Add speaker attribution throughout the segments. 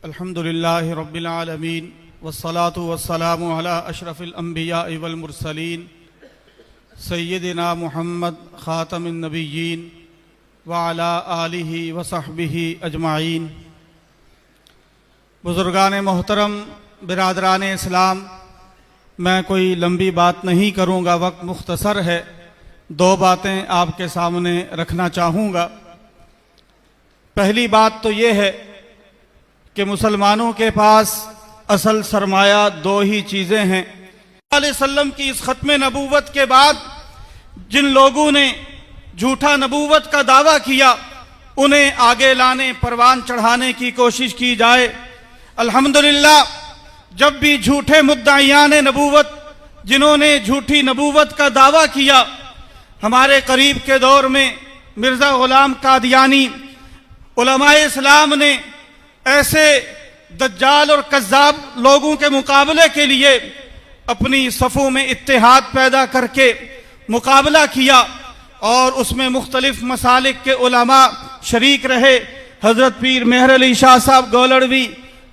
Speaker 1: अल्हम्दुलिल्लाहि रब्बिल आलमीन वस्सलातु वस्सलामु अला अशरफिल अंबिया वल मुरसलीन सय्यदिना मुहम्मद खातमिन नबिय्यीन व अला आलिहि व सहबिहि अजमाइन। बुजुर्गान मोहतरम, बिरादरान इस्लाम, मैं कोई लंबी बात नहीं करूँगा, वक्त मुख्तसर है। दो बातें आपके सामने रखना चाहूँगा। पहली बात तो ये है कि मुसलमानों के पास असल सरमाया दो ही चीज़ें हैं। सल्लम की इस ख़त्म नबूवत के बाद जिन लोगों ने झूठा नबूवत का दावा किया, उन्हें आगे लाने, परवान चढ़ाने की कोशिश की जाए। अल्हम्दुलिल्लाह, जब भी झूठे मुद्दाइयान नबूवत, जिन्होंने झूठी नबूवत का दावा किया, हमारे करीब के दौर में मिर्ज़ा ग़ुलाम कादियानी, उलमाए इस्लाम ने ऐसे दज्जाल और कज़्ज़ाब लोगों के मुकाबले के लिए अपनी सफ़ों में इत्तेहाद पैदा करके मुकाबला किया और उसमें मुख्तलिफ मसालिक के उलमा शरीक रहे। हज़रत पीर मेहर अली शाह साहब गोलड़वी,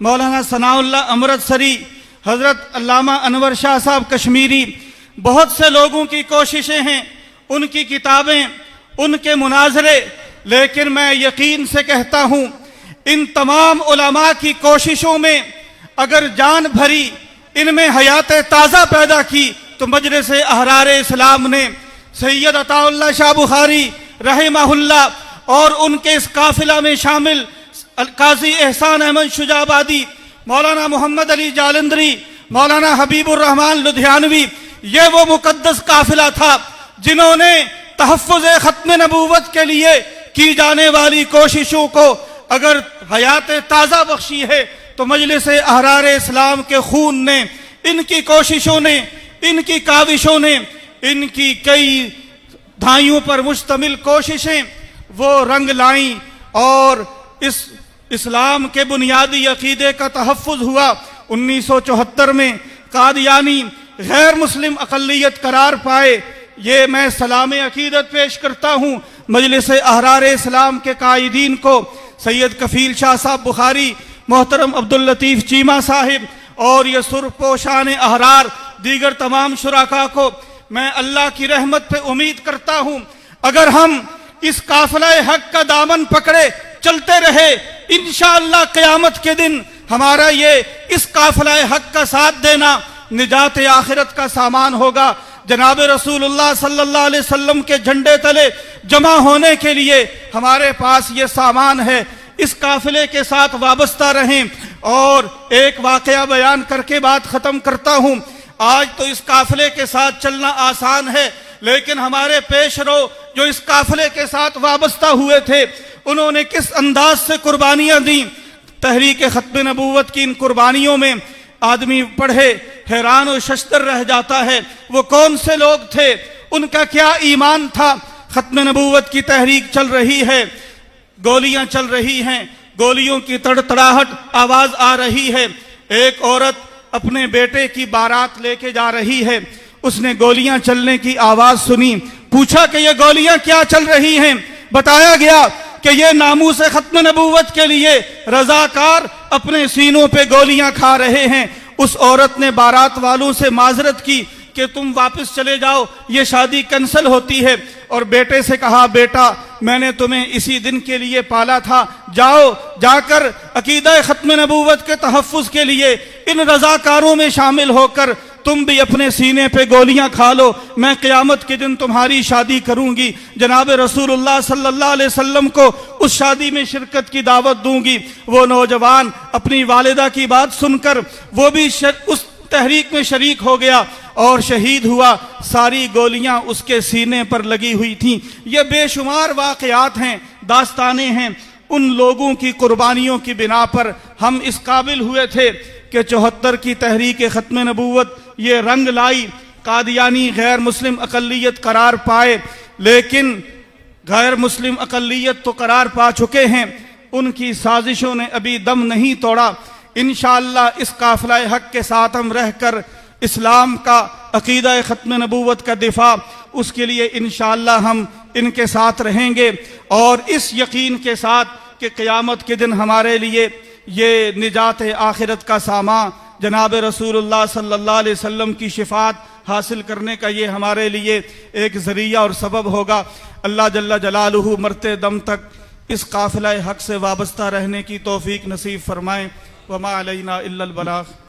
Speaker 1: मौलाना सनाउल्लाह अमृतसरी, हज़रत अल्लामा अनवर शाह साहब कश्मीरी, बहुत से लोगों की कोशिशें हैं, उनकी किताबें, उनके मुनाजरे। लेकिन मैं यकीन से कहता हूँ, इन तमाम उलमा की कोशिशों में अगर जान भरी, इनमें हयात ताज़ा पैदा की, तो मजलिस अहरार इस्लाम ने सैयद अताउल्लाह शाह बुखारी रहमहुल्लाह और उनके इस काफिला में शामिल काजी एहसान अहमद शुजाबादी, मौलाना मोहम्मद अली जालंधरी, मौलाना हबीबुर रहमान लुधियानवी, ये वो मुकद्दस काफिला था जिन्होंने तहफ़्फ़ुज़ ख़त्म नबूवत के लिए की जाने वाली कोशिशों को अगर हयात ताज़ा बख्शी है, तो मजलिस अहरार इस्लाम के खून ने, इनकी कोशिशों ने, इनकी काविशों ने, इनकी कई धाइयों पर मुश्तमिल कोशिशें वो रंग लाईं और इस इस्लाम के बुनियादी अकीदे का तहफ़्फ़ुज़ हुआ। 1974 में कादियानी गैर मुस्लिम अक़लियत करार पाए। ये मैं सलाम अकीदत पेश करता हूँ मजलिस अहरार इस्लाम के कायदीन को, सैयद कफ़ील शाह साहब बुखारी, मोहतरम अब्दुल लतीफ़ चीमा साहिब और ये सुरपोशान अहरार दीगर तमाम शुराका को। मैं अल्लाह की रहमत पे उम्मीद करता हूँ, अगर हम इस काफ़िला हक का दामन पकड़े चलते रहे, इंशाअल्लाह क़यामत के दिन हमारा ये इस काफ़िला हक का साथ देना निजात आखिरत का सामान होगा। जनाब रसूलुल्लाह सल्लल्लाहु अलैहि वसल्लम के झंडे तले जमा होने के लिए हमारे पास ये सामान है। इस काफिले के साथ वाबस्ता रहें। और एक वाकया बयान करके बात ख़त्म करता हूँ। आज तो इस काफिले के साथ चलना आसान है, लेकिन हमारे पेशरो जो इस काफिले के साथ वाबस्ता हुए थे, उन्होंने किस अंदाज से कुर्बानियाँ दी। तहरीक ख़त्म नबूवत की इन कुर्बानियों में आदमी पढ़े हैरान और शशदर रह जाता है। वो कौन से लोग थे, उनका क्या ईमान था। ख़त्म नबूवत की तहरीक चल रही है, गोलियां चल रही हैं, गोलियों की तड़तड़ाहट आवाज आ रही है। एक औरत अपने बेटे की बारात लेके जा रही है, उसने गोलियां चलने की आवाज सुनी, पूछा कि ये गोलियां क्या चल रही हैं। बताया गया कि ये नामूस ख़त्म नबूवत के लिए रज़ाकार अपने सीनों पे गोलियां खा रहे हैं। उस औरत ने बारात वालों से माजरत की कि तुम वापस चले जाओ, ये शादी कैंसिल होती है। और बेटे से कहा, बेटा मैंने तुम्हें इसी दिन के लिए पाला था, जाओ, जाकर अकीदा ख़त्म नबूवत के तहफ़्फ़ुज़ के लिए इन रज़ाकारों में शामिल होकर तुम भी अपने सीने पे गोलियां खा लो, मैं क़यामत के दिन तुम्हारी शादी करूंगी। जनाब रसूलुल्लाह सल्लल्लाहु अलैहि वसल्लम को उस शादी में शिरकत की दावत दूंगी। वो नौजवान अपनी वालिदा की बात सुनकर वो भी उस तहरीक में शरीक हो गया और शहीद हुआ। सारी गोलियां उसके सीने पर लगी हुई थीं। ये बेशुमार वाक़यात हैं, दास्तानें हैं। उन लोगों की कुर्बानियों की बिना पर हम इस काबिल हुए थे कि 74 की तहरीक ख़त्म नबूवत ये रंग लाई, कादियानी गैर मुस्लिम अक़लियत करार पाए। लेकिन गैर मुस्लिम अक़लियत तो करार पा चुके हैं, उनकी साजिशों ने अभी दम नहीं तोड़ा। इंशाअल्लाह इस काफ़िला हक के साथ हम रहकर इस्लाम का अक़ीदा ख़त्म नबूवत का दिफा, उसके लिए इंशाअल्लाह हम इनके साथ रहेंगे। और इस यकीन के साथ कि क़यामत के दिन हमारे लिए ये निजात आखिरत का सामा जनाब रसूलुल्लाह सल्लल्लाहु अलैहि वसल्लम की शिफात हासिल करने का ये हमारे लिए एक ज़रिया और सबब होगा। अल्लाह जल्ला जलालुहु मरते दम तक इस काफ़िला हक़ से वाबस्ता रहने की तौफ़ीक नसीब फरमाएँ। वमा अलैना इल्लल बलाग़।